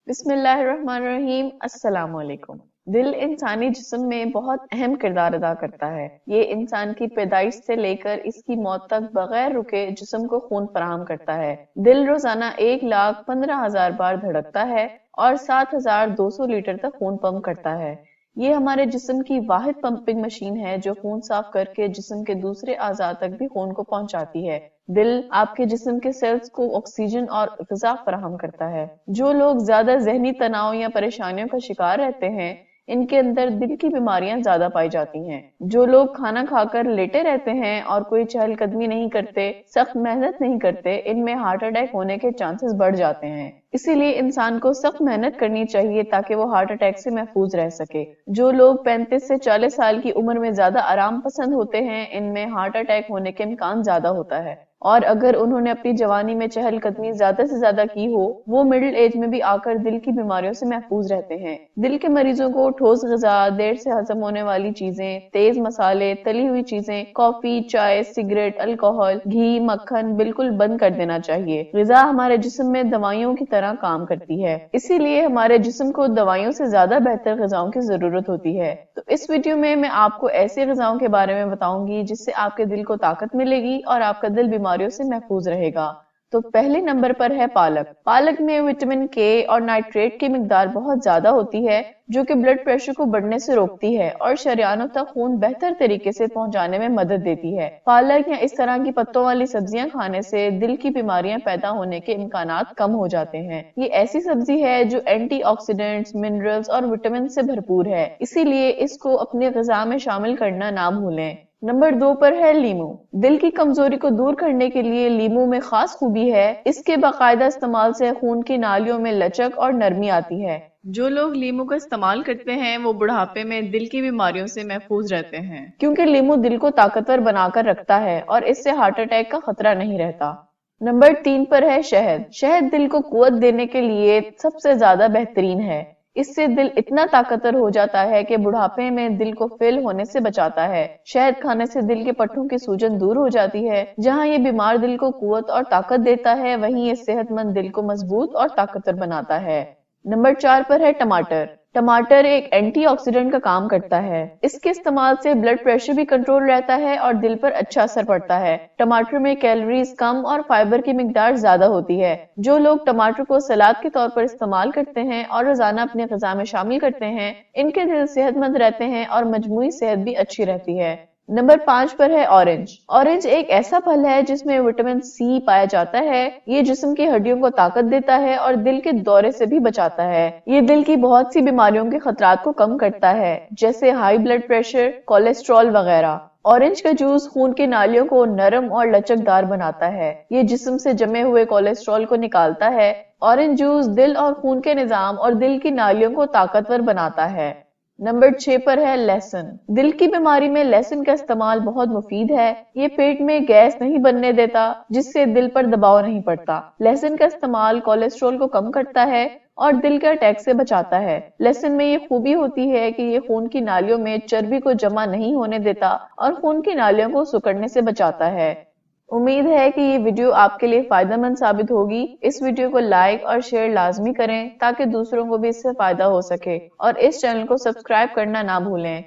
بسم اللہ الرحمن الرحیم۔ السلام علیکم۔ دل انسانی جسم میں بہت اہم کردار ادا کرتا ہے۔ یہ انسان کی پیدائش سے لے کر اس کی موت تک بغیر رکے جسم کو خون فراہم کرتا ہے۔ دل روزانہ 1,15,000 بار دھڑکتا ہے اور 7,200 لیٹر تک خون پمپ کرتا ہے۔ یہ ہمارے جسم کی واحد پمپنگ مشین ہے جو خون صاف کر کے جسم کے دوسرے اعضاء تک بھی خون کو پہنچاتی ہے۔ دل آپ کے جسم کے سیلز کو آکسیجن اور غذا فراہم کرتا ہے۔ جو لوگ زیادہ ذہنی تناؤ یا پریشانیوں کا شکار رہتے ہیں، ان کے اندر دل کی بیماریاں زیادہ پائی جاتی ہیں۔ جو لوگ کھانا کھا کر لیٹے رہتے ہیں اور کوئی چہل قدمی نہیں کرتے، سخت محنت نہیں کرتے، ان میں ہارٹ اٹیک ہونے کے چانسز بڑھ جاتے ہیں۔ اسی لیے انسان کو سخت محنت کرنی چاہیے تاکہ وہ ہارٹ اٹیک سے محفوظ رہ سکے۔ جو لوگ 35 سے 40 سال کی عمر میں زیادہ آرام پسند ہوتے ہیں، ان میں ہارٹ اٹیک ہونے کے امکان زیادہ ہوتا ہے۔ اور اگر انہوں نے اپنی جوانی میں چہل قدمی زیادہ سے زیادہ کی ہو، وہ مڈل ایج میں بھی آ کر دل کی بیماریوں سے محفوظ رہتے ہیں۔ دل کے مریضوں کو ٹھوس غذا، دیر سے ہضم ہونے والی چیزیں، تیز مسالے، تلی ہوئی چیزیں، کافی، چائے، سگریٹ، الکوہل، گھی، مکھن بالکل بند کر دینا چاہیے۔ غذا ہمارے جسم میں دوائیوں کی طرح کام کرتی ہے، اسی لیے ہمارے جسم کو دوائیوں سے زیادہ بہتر غذاؤں کی ضرورت ہوتی ہے۔ تو اس ویڈیو میں آپ کو ایسے غذاؤں کے بارے میں بتاؤں گی جس سے آپ کے دل کو طاقت ملے گی اور آپ کا دل بیماریوں سے محفوظ رہے گا۔ تو پہلے نمبر پر ہے پالک۔ پالک میں وٹامن کے اور نائٹریٹ کی مقدار بہت زیادہ ہوتی ہے جو کہ بلڈ پریشر کو بڑھنے سے روکتی ہے اور شریانوں تک خون بہتر طریقے سے پہنچانے میں مدد دیتی ہے۔ پالک یا اس طرح کی پتوں والی سبزیاں کھانے سے دل کی بیماریاں پیدا ہونے کے امکانات کم ہو جاتے ہیں۔ یہ ایسی سبزی ہے جو اینٹی آکسیڈنٹس، منرلز اور وٹامن سے بھرپور ہے، اسی لیے اس کو اپنی غذا میں شامل کرنا نہ بھولیں۔ نمبر 2 پر ہے لیمو۔ دل کی کمزوری کو دور کرنے کے لیے لیمو میں خاص خوبی ہے، اس کے باقاعدہ استعمال سے خون کی نالیوں میں لچک اور نرمی آتی ہے۔ جو لوگ لیمو کا استعمال کرتے ہیں وہ بڑھاپے میں دل کی بیماریوں سے محفوظ رہتے ہیں، کیونکہ لیمو دل کو طاقتور بنا کر رکھتا ہے اور اس سے ہارٹ اٹیک کا خطرہ نہیں رہتا۔ نمبر 3 پر ہے شہد۔ شہد دل کو قوت دینے کے لیے سب سے زیادہ بہترین ہے۔ اس سے دل اتنا طاقتور ہو جاتا ہے کہ بڑھاپے میں دل کو فیل ہونے سے بچاتا ہے۔ شہد کھانے سے دل کے پٹھوں کی سوجن دور ہو جاتی ہے۔ جہاں یہ بیمار دل کو قوت اور طاقت دیتا ہے، وہیں یہ صحت مند دل کو مضبوط اور طاقتور بناتا ہے۔ نمبر 4 پر ہے ٹماٹر۔ ٹماٹر ایک اینٹی آکسیڈنٹ کا کام کرتا ہے۔ اس کے استعمال سے بلڈ پریشر بھی کنٹرول رہتا ہے اور دل پر اچھا اثر پڑتا ہے۔ ٹماٹر میں کیلوریز کم اور فائبر کی مقدار زیادہ ہوتی ہے۔ جو لوگ ٹماٹر کو سلاد کے طور پر استعمال کرتے ہیں اور روزانہ اپنے غذا میں شامل کرتے ہیں، ان کے دل صحت مند رہتے ہیں اور مجموعی صحت بھی اچھی رہتی ہے۔ نمبر 5 پر ہے اورنج۔ اورنج ایک ایسا پھل ہے جس میں وٹامن سی پایا جاتا ہے۔ یہ جسم کی ہڈیوں کو طاقت دیتا ہے اور دل کے دورے سے بھی بچاتا ہے۔ یہ دل کی بہت سی بیماریوں کے خطرات کو کم کرتا ہے، جیسے ہائی بلڈ پریشر، کولیسٹرول وغیرہ۔ اورنج کا جوس خون کی نالیوں کو نرم اور لچکدار بناتا ہے۔ یہ جسم سے جمے ہوئے کولیسٹرول کو نکالتا ہے۔ اورنج جوس دل اور خون کے نظام اور دل کی نالیوں کو طاقتور بناتا ہے۔ نمبر 6 پر ہے لہسن۔ دل کی بیماری میں لہسن کا استعمال بہت مفید ہے۔ یہ پیٹ میں گیس نہیں بننے دیتا، جس سے دل پر دباؤ نہیں پڑتا۔ لہسن کا استعمال کولیسٹرول کو کم کرتا ہے اور دل کے اٹیک سے بچاتا ہے۔ لہسن میں یہ خوبی ہوتی ہے کہ یہ خون کی نالیوں میں چربی کو جمع نہیں ہونے دیتا اور خون کی نالیوں کو سکڑنے سے بچاتا ہے۔ امید ہے کہ یہ ویڈیو آپ کے لیے فائدہ مند ثابت ہوگی۔ اس ویڈیو کو لائک اور شیئر لازمی کریں تاکہ دوسروں کو بھی اس سے فائدہ ہو سکے، اور اس چینل کو سبسکرائب کرنا نہ بھولیں۔